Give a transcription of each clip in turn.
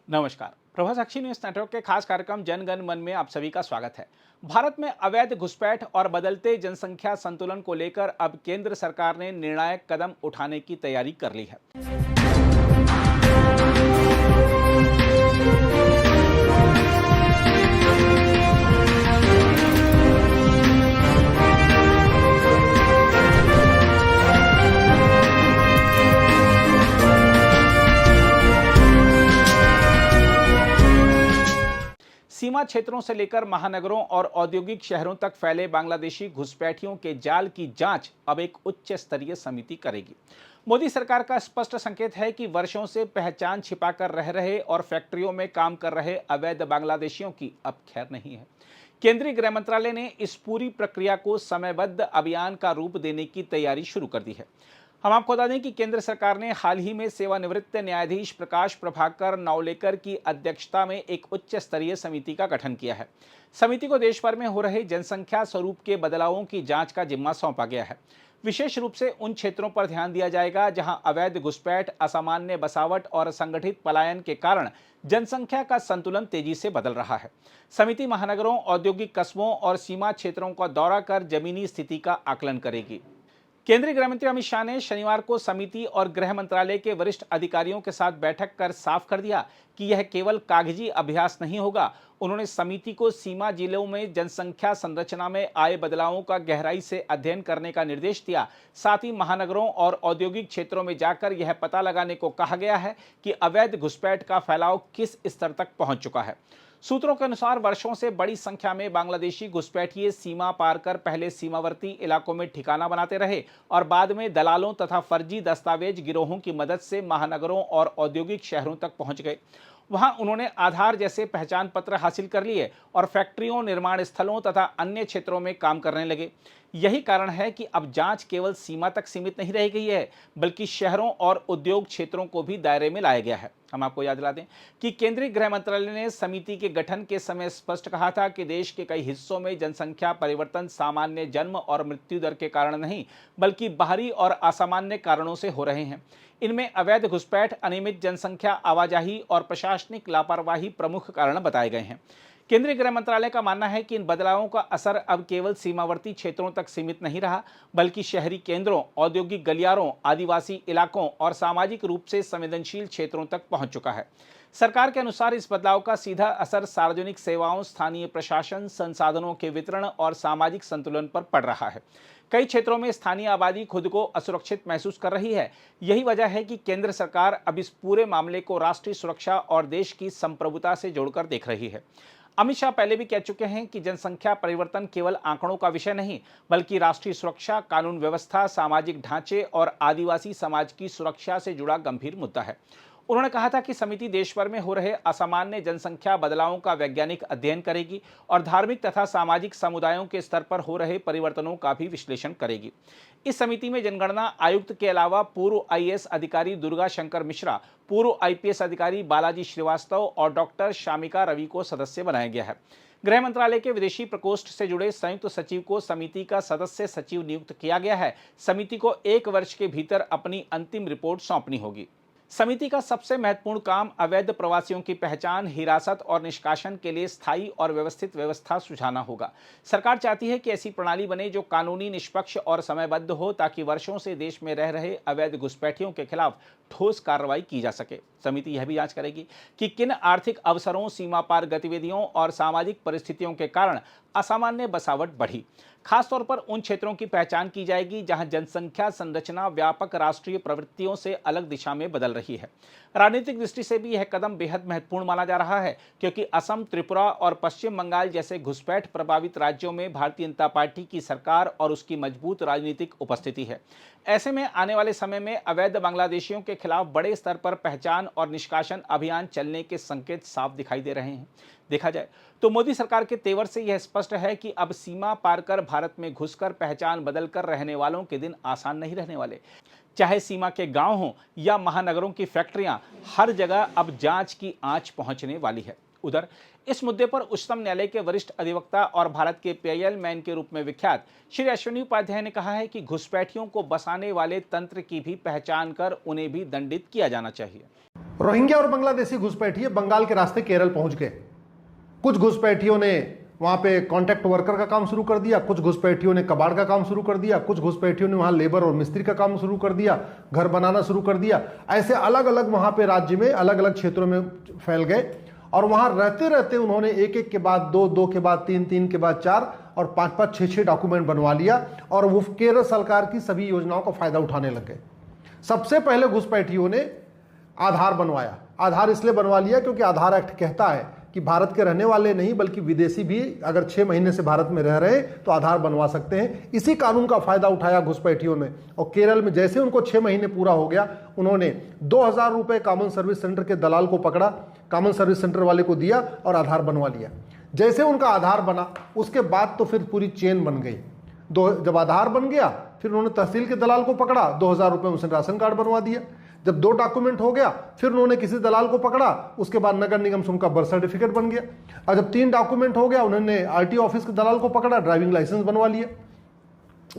नमस्कार। प्रभा साक्षी news network के खास कार्यक्रम जन गण मन में आप सभी का स्वागत है। भारत में अवैध घुसपैठ और बदलते जनसंख्या संतुलन को लेकर अब केंद्र सरकार ने निर्णायक कदम उठाने की तैयारी कर ली है। सीमा क्षेत्रों से लेकर महानगरों और औद्योगिक शहरों तक फैले बांग्लादेशी घुसपैठियों के जाल की जांच अब एक उच्च स्तरीय समिति करेगी। मोदी सरकार का स्पष्ट संकेत है कि वर्षों से पहचान छिपाकर रह रहे और फैक्ट्रियों में काम कर रहे अवैध बांग्लादेशियों की अब खैर नहीं है। केंद्रीय गृह मंत्रालय ने इस पूरी प्रक्रिया को समयबद्ध अभियान का रूप देने की तैयारी शुरू कर दी है। हम आपको बता दें कि केंद्र सरकार ने हाल ही में सेवानिवृत्त न्यायाधीश प्रकाश प्रभाकर नावलेकर की अध्यक्षता में एक उच्च स्तरीय समिति का गठन किया है। समिति को देश भर में हो रहे जनसंख्या स्वरूप के बदलावों की जांच का जिम्मा सौंपा गया है। विशेष रूप से उन क्षेत्रों पर ध्यान दिया जाएगा जहां अवैध घुसपैठ, असामान्य बसावट और संगठित पलायन के कारण जनसंख्या का संतुलन तेजी से बदल रहा है। समिति महानगरों, औद्योगिक कस्बों और सीमा क्षेत्रों का दौरा कर जमीनी स्थिति का आकलन करेगी। केंद्रीय गृह मंत्री अमित शाह ने शनिवार को समिति और गृह मंत्रालय के वरिष्ठ अधिकारियों के साथ बैठक कर साफ कर दिया कि यह केवल कागजी अभ्यास नहीं होगा। उन्होंने समिति को सीमा जिलों में जनसंख्या संरचना में आए बदलावों का गहराई से अध्ययन करने का निर्देश दिया। साथ ही महानगरों और औद्योगिक क्षेत्रों में जाकर यह पता लगाने को कहा गया है कि अवैध घुसपैठ का फैलाव किस स्तर तक पहुंच चुका है। सूत्रों के अनुसार वर्षों से बड़ी संख्या में बांग्लादेशी घुसपैठिए सीमा पार कर पहले सीमावर्ती इलाकों में ठिकाना बनाते रहे और बाद में दलालों तथा फर्जी दस्तावेज गिरोहों की मदद से महानगरों और औद्योगिक शहरों तक पहुंच गए। वहां उन्होंने आधार जैसे पहचान पत्र हासिल कर लिए और फैक्ट्रियों, निर्माण स्थलों तथा अन्य क्षेत्रों में काम करने लगे। यही कारण है कि अब जांच केवल सीमा तक सीमित नहीं रह गई है, बल्कि शहरों और उद्योग क्षेत्रों को भी दायरे में लाया गया है। हम आपको याद दिला दें कि केंद्रीय गृह मंत्रालय ने समिति के गठन के समय स्पष्ट कहा था कि देश के कई हिस्सों में जनसंख्या परिवर्तन सामान्य जन्म और मृत्यु दर के कारण नहीं, बल्कि बाहरी और असामान्य कारणों से हो रहे हैं। इनमें अवैध घुसपैठ, अनियमित जनसंख्या आवाजाही और प्रशासनिक लापरवाही प्रमुख कारण बताए गए हैं। केंद्रीय गृह मंत्रालय का मानना है कि इन बदलावों का असर अब केवल सीमावर्ती क्षेत्रों तक सीमित नहीं रहा, बल्कि शहरी केंद्रों, औद्योगिक गलियारों, आदिवासी इलाकों और सामाजिक रूप से संवेदनशील क्षेत्रों तक पहुंच चुका है। सरकार के अनुसार इस बदलाव का सीधा असर सार्वजनिक सेवाओं, स्थानीय प्रशासन, संसाधनों के वितरण और सामाजिक संतुलन पर पड़ रहा है। कई क्षेत्रों में स्थानीय आबादी खुद को असुरक्षित महसूस कर रही है। यही वजह है कि केंद्र सरकार अब इस पूरे मामले को राष्ट्रीय सुरक्षा और देश की संप्रभुता से जोड़कर देख रही है। अमित शाह पहले भी कह चुके हैं कि जनसंख्या परिवर्तन केवल आंकड़ों का विषय नहीं, बल्कि राष्ट्रीय सुरक्षा, कानून व्यवस्था, सामाजिक ढांचे और आदिवासी समाज की सुरक्षा से जुड़ा गंभीर मुद्दा है। उन्होंने कहा था कि समिति देश भर में हो रहे असामान्य जनसंख्या बदलावों का वैज्ञानिक अध्ययन करेगी और धार्मिक तथा सामाजिक समुदायों के स्तर पर हो रहे परिवर्तनों का भी विश्लेषण करेगी। इस समिति में जनगणना आयुक्त के अलावा पूर्व आईएएस अधिकारी दुर्गा शंकर मिश्रा, पूर्व आईपीएस अधिकारी बालाजी श्रीवास्तव और डॉक्टर शामिका रवि को सदस्य बनाया गया है। गृह मंत्रालय के विदेशी प्रकोष्ठ से जुड़े संयुक्त सचिव को समिति का सदस्य सचिव नियुक्त किया गया है। समिति को 1 वर्ष के भीतर अपनी अंतिम रिपोर्ट सौंपनी होगी। समिति का सबसे महत्वपूर्ण काम अवैध प्रवासियों की पहचान, हिरासत और निष्कासन के लिए स्थायी और व्यवस्थित व्यवस्था सुझाना होगा। सरकार चाहती है कि ऐसी प्रणाली बने जो कानूनी, निष्पक्ष और समयबद्ध हो, ताकि वर्षों से देश में रह रहे अवैध घुसपैठियों के खिलाफ ठोस कार्रवाई की जा सके। समिति यह भी जांच करेगी कि किन आर्थिक अवसरों, सीमा पार गतिविधियों और सामाजिक परिस्थितियों के कारण असामान्य बसावट बढ़ी। खासतौर पर उन क्षेत्रों की पहचान की जाएगी जहां जनसंख्या संरचना व्यापक राष्ट्रीय प्रवृत्तियों से अलग दिशा में बदल रही है। राजनीतिक दृष्टि से भी यह कदम बेहद महत्वपूर्ण माना जा रहा है, क्योंकि असम, त्रिपुरा और पश्चिम बंगाल जैसे घुसपैठ प्रभावित राज्यों में भारतीय जनता पार्टी की सरकार और उसकी मजबूत राजनीतिक उपस्थिति है। ऐसे में आने वाले समय में अवैध बांग्लादेशियों के खिलाफ बड़े स्तर पर पहचान और निष्कासन अभियान चलने के संकेत साफ दिखाई दे रहे हैं। देखा जाए तो मोदी सरकार के तेवर से यह स्पष्ट है कि अब सीमा पार कर भारत में घुसकर पहचान बदलकर रहने वालों के दिन आसान नहीं रहने वाले। चाहे सीमा के गांव हों या महानगरों की फैक्ट्रियां, हर जगह अब जांच की आंच पहुंचने वाली है। उधर इस मुद्दे पर उच्चतम न्यायालय के वरिष्ठ अधिवक्ता और भारत के पीआईएल मैन के रूप में विख्यात श्री अश्विनी उपाध्याय ने कहा है कि घुसपैठियों को बसाने वाले तंत्र की भी पहचान कर उन्हें भी दंडित किया जाना चाहिए। रोहिंग्या और बांग्लादेशी घुसपैठिए बंगाल के रास्ते केरल पहुंच गए। कुछ घुसपैठियों ने वहां पे कॉन्ट्रैक्ट वर्कर का काम शुरू कर दिया, कुछ घुसपैठियों ने कबाड़ का काम शुरू कर दिया, कुछ घुसपैठियों ने वहां लेबर और मिस्त्री का काम शुरू कर दिया, घर बनाना शुरू कर दिया। ऐसे अलग अलग वहां पे राज्य में अलग अलग क्षेत्रों में फैल गए और वहां रहते रहते उन्होंने एक एक के बाद दो, दो के बाद तीन, तीन के बाद चार और पांच पांच छह छह डॉक्यूमेंट बनवा लिया और वो केरल सरकार की सभी योजनाओं का फायदा उठाने लग गए। सबसे पहले घुसपैठियों ने आधार बनवाया। आधार इसलिए बनवा लिया क्योंकि आधार एक्ट कहता है कि भारत के रहने वाले नहीं बल्कि विदेशी भी अगर 6 महीने से भारत में रह रहे तो आधार बनवा सकते हैं। इसी कानून का फायदा उठाया घुसपैठियों ने और केरल में जैसे उनको 6 महीने पूरा हो गया, उन्होंने 2000 रुपए कॉमन सर्विस सेंटर के दलाल को पकड़ा, कॉमन सर्विस सेंटर वाले को दिया और आधार बनवा लिया। जैसे उनका आधार बना उसके बाद तो फिर पूरी चेन बन गई। जब आधार बन गया फिर उन्होंने तहसील के दलाल को पकड़ा, 2000 रुपए उसने राशन कार्ड बनवा दिया। जब 2 डॉक्यूमेंट हो गया फिर उन्होंने किसी दलाल को पकड़ा, उसके बाद नगर निगम से उनका बर्थ सर्टिफिकेट बन गया। और जब 3 डॉक्यूमेंट हो गया उन्होंने आरटीओ ऑफिस के दलाल को पकड़ा, ड्राइविंग लाइसेंस बनवा लिया।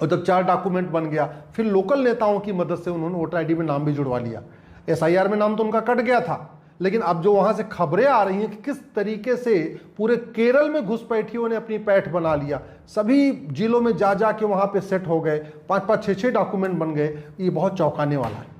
और जब 4 डॉक्यूमेंट बन गया फिर लोकल नेताओं की मदद से उन्होंने वोटर आईडी में नाम भी जुड़वा लिया। एसआईआर में नाम तो उनका कट गया था, लेकिन अब जो वहां से खबरें आ रही हैं कि किस तरीके से पूरे केरल में घुसपैठियों ने अपनी पैठ बना लिया, सभी जिलों में जा जा के वहां पे सेट हो गए, 5-5, 6-6 डॉक्यूमेंट बन गए, ये बहुत चौंकाने वाला है।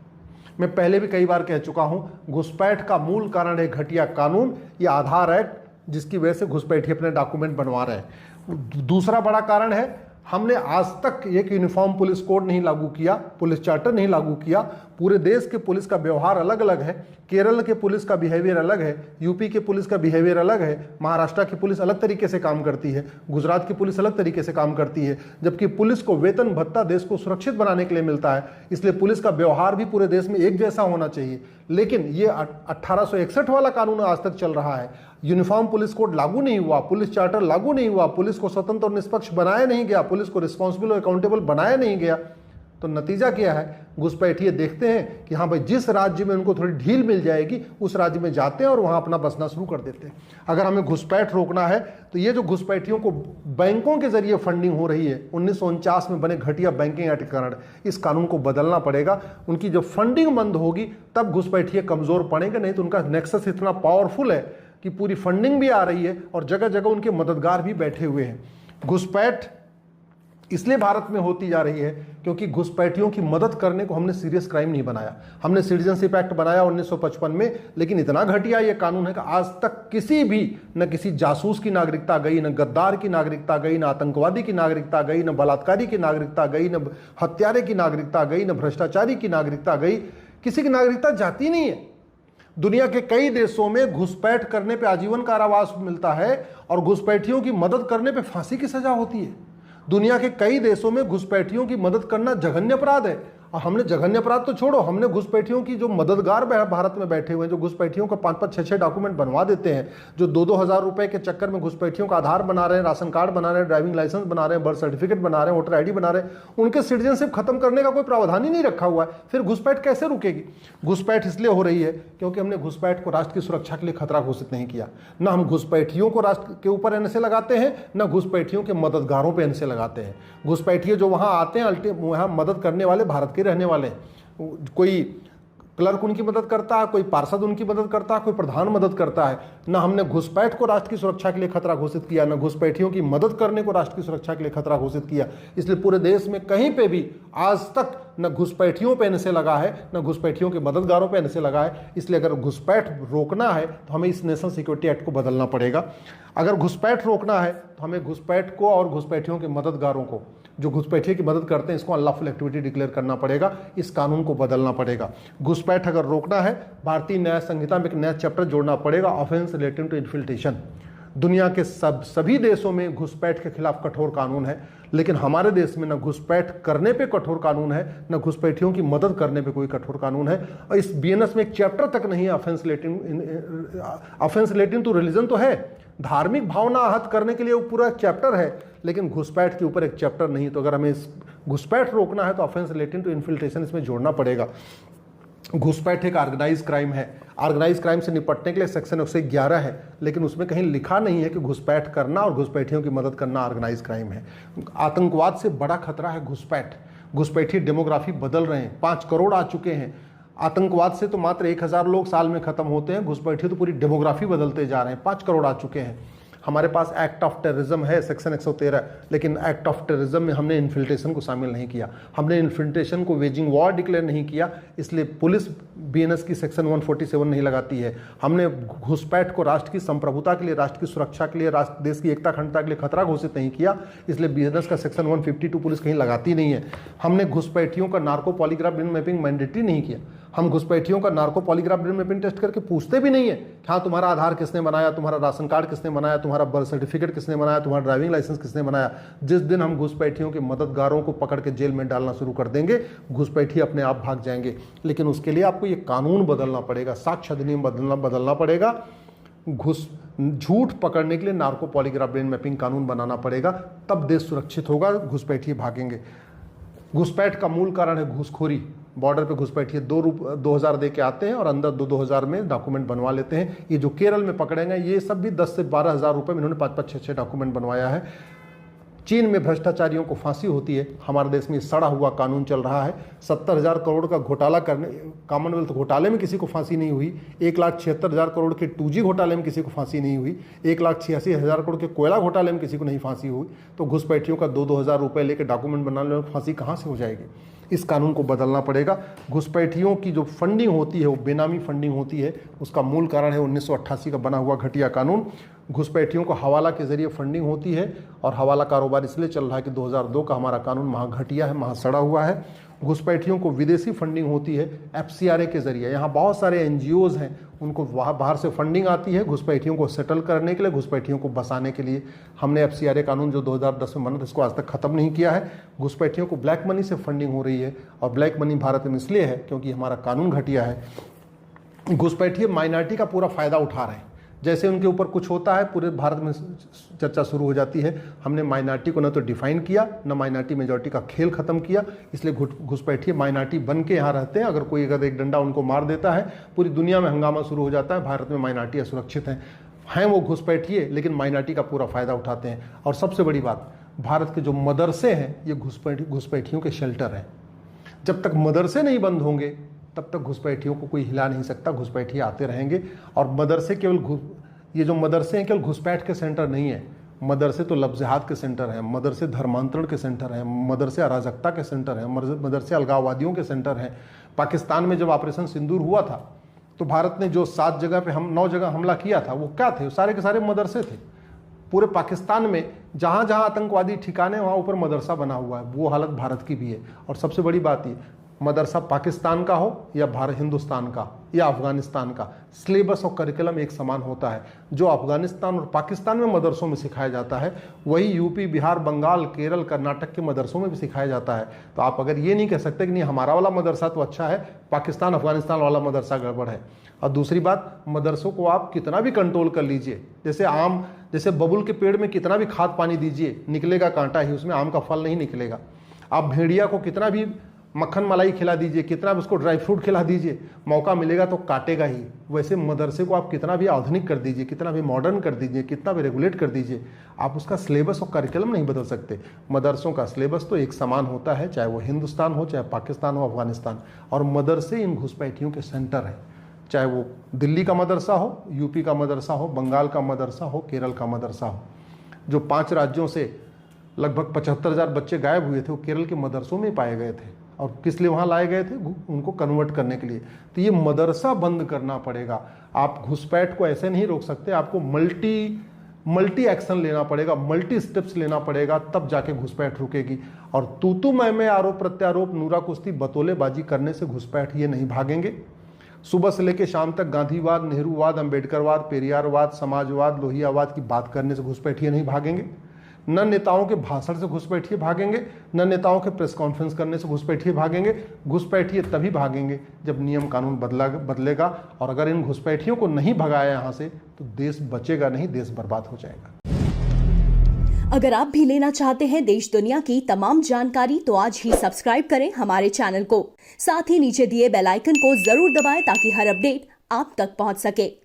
मैं पहले भी कई बार कह चुका हूं, घुसपैठ का मूल कारण है घटिया कानून, ये आधार एक्ट, जिसकी वजह से घुसपैठी अपने डॉक्यूमेंट बनवा रहे हैं। दूसरा बड़ा कारण है, हमने आज तक एक यूनिफॉर्म पुलिस कोड नहीं लागू किया, पुलिस चार्टर नहीं लागू किया। पूरे देश के पुलिस का व्यवहार अलग अलग है। केरल के पुलिस का बिहेवियर अलग है, यूपी के पुलिस का बिहेवियर अलग है, महाराष्ट्र की पुलिस अलग तरीके से काम करती है, गुजरात की पुलिस अलग तरीके से काम करती है। जबकि पुलिस को वेतन भत्ता देश को सुरक्षित बनाने के लिए मिलता है, इसलिए पुलिस का व्यवहार भी पूरे देश में एक जैसा होना चाहिए। लेकिन ये 1861 वाला कानून आज तक चल रहा है। यूनिफॉर्म पुलिस कोड लागू नहीं हुआ, पुलिस चार्टर लागू नहीं हुआ, पुलिस को स्वतंत्र और निष्पक्ष बनाया नहीं गया, पुलिस को रिस्पॉन्सिबल और अकाउंटेबल बनाया नहीं गया। तो नतीजा क्या है, घुसपैठिए देखते हैं कि हाँ भाई जिस राज्य में उनको थोड़ी ढील मिल जाएगी उस राज्य में जाते हैं और वहां अपना बसना शुरू कर देते हैं। अगर हमें घुसपैठ रोकना है तो ये जो घुसपैठियों को बैंकों के जरिए फंडिंग हो रही है, 1949 में बने घटिया बैंकिंग एक्ट के कारण, इस कानून को बदलना पड़ेगा। उनकी जब फंडिंग बंद होगी तब घुसपैठिए कमजोर पड़ेंगे, नहीं तो उनका नेक्सस इतना पावरफुल है कि पूरी फंडिंग भी आ रही है और जगह जगह उनके मददगार भी बैठे हुए हैं। घुसपैठ इसलिए भारत में होती जा रही है क्योंकि घुसपैठियों की मदद करने को हमने सीरियस क्राइम नहीं बनाया। हमने सिटीजनशिप एक्ट बनाया 1955 में, लेकिन इतना घटिया ये कानून है कि आज तक किसी भी, न किसी जासूस की नागरिकता गई, न गद्दार की नागरिकता गई, न आतंकवादी की नागरिकता गई, न बलात्कारी की नागरिकता गई, न हत्यारे की नागरिकता गई, न भ्रष्टाचारी की नागरिकता गई। किसी की नागरिकता जाती नहीं है। दुनिया के कई देशों में घुसपैठ करने पे आजीवन कारावास मिलता है और घुसपैठियों की मदद करने पे फांसी की सजा होती है। दुनिया के कई देशों में घुसपैठियों की मदद करना जघन्य अपराध है। और हमने जघन्य अपराध तो छोड़ो, हमने घुसपैठियों की जो मददगार भारत में बैठे हुए हैं, जो घुसपैठियों को 5-5, 6-6 डॉक्यूमेंट बनवा देते हैं, जो 2-2 हज़ार रुपए के चक्कर में घुसपैठियों का आधार बना रहे हैं, राशन कार्ड बना रहे हैं, ड्राइविंग लाइसेंस बना रहे हैं, बर्थ सर्टिफिकेट बना रहे हैं, वोटर आईडी बना रहे हैं, उनके सिटीजनशिप खत्म करने का कोई प्रावधान ही नहीं रखा हुआ है। फिर घुसपैठ कैसे रुकेगी? घुसपैठ इसलिए हो रही है क्योंकि हमने घुसपैठ को राष्ट्र की सुरक्षा के लिए खतरा घोषित नहीं किया। न हम घुसपैठियों को राष्ट्र के ऊपर एनएसए लगाते हैं, न घुसपैठियों के मददगारों पर एनएसए लगाते हैं। घुसपैठिए जो वहां आते हैं वहां मदद करने वाले भारत के रहने वाले हैं। कोई क्लर्क उनकी मदद करता है, कोई पार्षद उनकी मदद करता है, कोई प्रधान मदद करता है। न हमने घुसपैठ को राष्ट्र की सुरक्षा के लिए खतरा घोषित किया, न घुसपैठियों की मदद करने को राष्ट्र की सुरक्षा के लिए खतरा घोषित किया। इसलिए पूरे देश में कहीं पे भी आज तक न घुसपैठियों पे एनएसए लगा है, न घुसपैठियों के मददगारों पे एनएसए लगा है। इसलिए अगर घुसपैठ रोकना है तो हमें इस नेशनल सिक्योरिटी एक्ट को बदलना पड़ेगा। अगर घुसपैठ रोकना है तो हमें घुसपैठ को और घुसपैठियों के मददगारों को, जो घुसपैठिए की मदद करते हैं, इसको अनलॉफुल एक्टिविटी डिक्लेयर करना पड़ेगा। इस कानून को बदलना पड़ेगा। घुसपैठ अगर रोकना है, भारतीय न्याय संहिता में एक नया चैप्टर जोड़ना पड़ेगा, ऑफेंस रिलेटिंग टू इन्फिल्ट्रेशन। दुनिया के सभी देशों में घुसपैठ के खिलाफ कठोर कानून है, लेकिन हमारे देश में न घुसपैठ करने पे कठोर कानून है, न घुसपैठियों की मदद करने पे कोई कठोर कानून है। और इस बीएनएस में एक चैप्टर तक नहीं है ऑफेंस रिलेटिंग टू रिलीजन। तो है, धार्मिक भावना आहत करने के लिए वो पूरा चैप्टर है, लेकिन घुसपैठ के ऊपर एक चैप्टर नहीं। तो अगर हमें इस घुसपैठ रोकना है तो ऑफेंस रिलेटिंग टू इन्फिल्ट्रेशन इसमें जोड़ना पड़ेगा। घुसपैठ एक ऑर्गेनाइज क्राइम है। ऑर्गेनाइज क्राइम से निपटने के लिए सेक्शन 111 है, लेकिन उसमें कहीं लिखा नहीं है कि घुसपैठ करना और घुसपैठियों की मदद करना ऑर्गेनाइज क्राइम है। आतंकवाद से बड़ा खतरा है घुसपैठ। घुसपैठी डेमोग्राफी बदल रहे हैं, 5 करोड़ आ चुके हैं। आतंकवाद से तो मात्र 1000 लोग साल में खत्म होते हैं, घुसपैठिए तो पूरी डेमोग्राफी बदलते जा रहे हैं। 5 करोड़ आ चुके हैं। हमारे पास एक्ट ऑफ टेररिज्म है सेक्शन 113, लेकिन एक्ट ऑफ टेररिज्म में हमने इन्फिल्ट्रेशन को शामिल नहीं किया। हमने इन्फिल्ट्रेशन को वेजिंग वॉर डिक्लेयर नहीं किया, इसलिए पुलिस बीएनएस की सेक्शन 147 नहीं लगाती है। हमने घुसपैठ को राष्ट्र की संप्रभुता के लिए, राष्ट्र की सुरक्षा के लिए, राष्ट्र देश की एकता अखंडता के लिए खतरा घोषित नहीं किया, इसलिए बीएनएस का सेक्शन 152 पुलिस कहीं लगाती नहीं है। हमने घुसपैठियों का narco polygraph brain mapping mandatory नहीं किया। हम घुसपैठियों का narco polygraph brain mapping test करके पूछते भी नहीं है कि हाँ तुम्हारा आधार किसने बनाया, तुम्हारा राशन कार्ड किसने बनाया, तुम्हारा बर्थ सर्टिफिकेट किसने बनाया, तुम्हारा ड्राइविंग लाइसेंस किसने बनाया। जिस दिन हम घुसपैठियों के मददगारों को पकड़ के जेल में डालना शुरू कर देंगे, घुसपैठिए अपने आप भाग जाएंगे। लेकिन उसके लिए आपको ये कानून बदलना पड़ेगा, साक्ष्य अधिनियम बदलना पड़ेगा। झूठ पकड़ने के लिए नार्को पॉलीग्राफ ब्रेन मैपिंग कानून बनाना पड़ेगा, तब देश सुरक्षित होगा, घुसपैठिए भागेंगे। घुसपैठ का मूल कारण है घूसखोरी। बॉर्डर पे घुसपैठिए 2000 दे के आते हैं और अंदर 2000 में डॉक्यूमेंट बनवा लेते हैं। ये जो केरल में पकड़े गए ये सब भी 10 से 12 हज़ार रुपये में इन्होंने 5-5, 6-6 डॉक्यूमेंट बनवाया है। चीन में भ्रष्टाचारियों को फांसी होती है, हमारे देश में सड़ा हुआ कानून चल रहा है। 70,000 करोड़ का घोटाला करने, कॉमनवेल्थ घोटाले में किसी को फांसी नहीं हुई। 1,76,000 करोड़ के 2G घोटाले में किसी को फांसी नहीं हुई। 1,86,000 करोड़ के कोयला घोटाले में किसी को नहीं फांसी हुई। तो घुसपैठियों का 2-2 हज़ार रुपये लेकर डॉक्यूमेंट बनाने में फांसी कहाँ से हो जाएगी? इस कानून को बदलना पड़ेगा। घुसपैठियों की जो फंडिंग होती है वो बेनामी फंडिंग होती है, उसका मूल कारण है 1988 का बना हुआ घटिया कानून। घुसपैठियों को हवाला के जरिए फंडिंग होती है और हवाला कारोबार इसलिए चल रहा है कि 2002 का हमारा कानून महाघटिया है, महासड़ा हुआ है। घुसपैठियों को विदेशी फंडिंग होती है FCRA के जरिए। यहाँ बहुत सारे NGOs हैं, उनको बाहर से फंडिंग आती है घुसपैठियों को सेटल करने के लिए, घुसपैठियों को बसाने के लिए। हमने FCRA कानून जो 2010 में बना था इसको आज तक खत्म नहीं किया है। घुसपैठियों को ब्लैक मनी से फंडिंग हो रही है और ब्लैक मनी भारत में इसलिए है क्योंकि हमारा कानून घटिया है। घुसपैठिए माइनॉरिटी का पूरा फायदा उठा रहे हैं। जैसे उनके ऊपर कुछ होता है पूरे भारत में चर्चा शुरू हो जाती है। हमने माइनॉरिटी को न तो डिफाइन किया, न माइनॉरिटी मेजॉरिटी का खेल खत्म किया, इसलिए घुसपैठिए माइनॉरिटी बन के यहाँ रहते हैं। अगर कोई एक डंडा उनको मार देता है पूरी दुनिया में हंगामा शुरू हो जाता है। भारत में माइनॉरिटी असुरक्षित हैं वो घुसपैठिए, लेकिन माइनॉरिटी का पूरा फायदा उठाते हैं। और सबसे बड़ी बात, भारत के जो मदरसे हैं ये घुसपैठियों के शेल्टर हैं। जब तक मदरसे नहीं बंद होंगे तब तक घुसपैठियों को कोई हिला नहीं सकता। घुसपैठिए आते रहेंगे। और मदरसे केवल ये जो मदरसे हैं केवल घुसपैठ के सेंटर नहीं है, मदरसे तो लफ्ज़हात के सेंटर हैं, मदरसे धर्मांतरण के सेंटर हैं, मदरसे अराजकता के सेंटर हैं, मदरसे अलगाववादियों के सेंटर हैं। पाकिस्तान में जब ऑपरेशन सिंदूर हुआ था तो भारत ने जो 7 जगह पे 9 जगह हमला किया था वो क्या थे? सारे के सारे मदरसे थे। पूरे पाकिस्तान में जहाँ जहाँ आतंकवादी ठिकाने वहाँ ऊपर मदरसा बना हुआ है। वो हालत भारत की भी है। और सबसे बड़ी बात ये, मदरसा पाकिस्तान का हो या भारत हिंदुस्तान का या अफगानिस्तान का, सिलेबस और करिकुलम एक समान होता है। जो अफगानिस्तान और पाकिस्तान में मदरसों में सिखाया जाता है वही यूपी, बिहार, बंगाल, केरल, कर्नाटक के मदरसों में भी सिखाया जाता है। तो आप अगर ये नहीं कह सकते कि नहीं हमारा वाला मदरसा तो अच्छा है, पाकिस्तान अफगानिस्तान वाला मदरसा गड़बड़ है। और दूसरी बात, मदरसों को आप कितना भी कंट्रोल कर लीजिए, जैसे बबुल के पेड़ में कितना भी खाद पानी दीजिए, निकलेगा कांटा ही, उसमें आम का फल नहीं निकलेगा। आप भेड़िया को कितना भी मक्खन मलाई खिला दीजिए, कितना भी उसको ड्राई फ्रूट खिला दीजिए, मौका मिलेगा तो काटेगा ही। वैसे मदरसे को आप कितना भी आधुनिक कर दीजिए, कितना भी मॉडर्न कर दीजिए, कितना भी रेगुलेट कर दीजिए, आप उसका सिलेबस और करिकुलम नहीं बदल सकते। मदरसों का सिलेबस तो एक समान होता है, चाहे वो हिंदुस्तान हो, चाहे पाकिस्तान हो, अफगानिस्तान। और मदरसे इन घुसपैठियों के सेंटर हैं, चाहे वो दिल्ली का मदरसा हो, यूपी का मदरसा हो, बंगाल का मदरसा हो, केरल का मदरसा हो। जो 5 राज्यों से लगभग 75,000 बच्चे गायब हुए थे वो केरल के मदरसों में पाए गए थे। और किस लिए वहाँ लाए गए थे? उनको कन्वर्ट करने के लिए। तो ये मदरसा बंद करना पड़ेगा। आप घुसपैठ को ऐसे नहीं रोक सकते, आपको मल्टी एक्शन लेना पड़ेगा, मल्टी स्टेप्स लेना पड़ेगा, तब जाके घुसपैठ रुकेगी। और तू मैं आरोप प्रत्यारोप, नूरा कुश्ती, बतौलेबाजी करने से घुसपैठ ये नहीं भागेंगे। सुबह से लेकर शाम तक गांधीवाद, नेहरूवाद, अंबेडकरवाद, पेरियारवाद, समाजवाद, लोहियावाद की बात करने से घुसपैठिए नहीं भागेंगे। न नेताओं के भाषण से घुसपैठिए भागेंगे, न नेताओं के प्रेस कॉन्फ्रेंस करने से घुसपैठिए भागेंगे। घुसपैठिए तभी भागेंगे जब नियम कानून बदलेगा। और अगर इन घुसपैठियों को नहीं भगाया यहाँ से तो देश बचेगा नहीं, देश बर्बाद हो जाएगा। अगर आप भी लेना चाहते हैं देश दुनिया की तमाम जानकारी तो आज ही सब्सक्राइब करें हमारे चैनल को। साथ ही नीचे दिए बेल आइकन को जरूर दबाएं ताकि हर अपडेट आप तक पहुंच सके।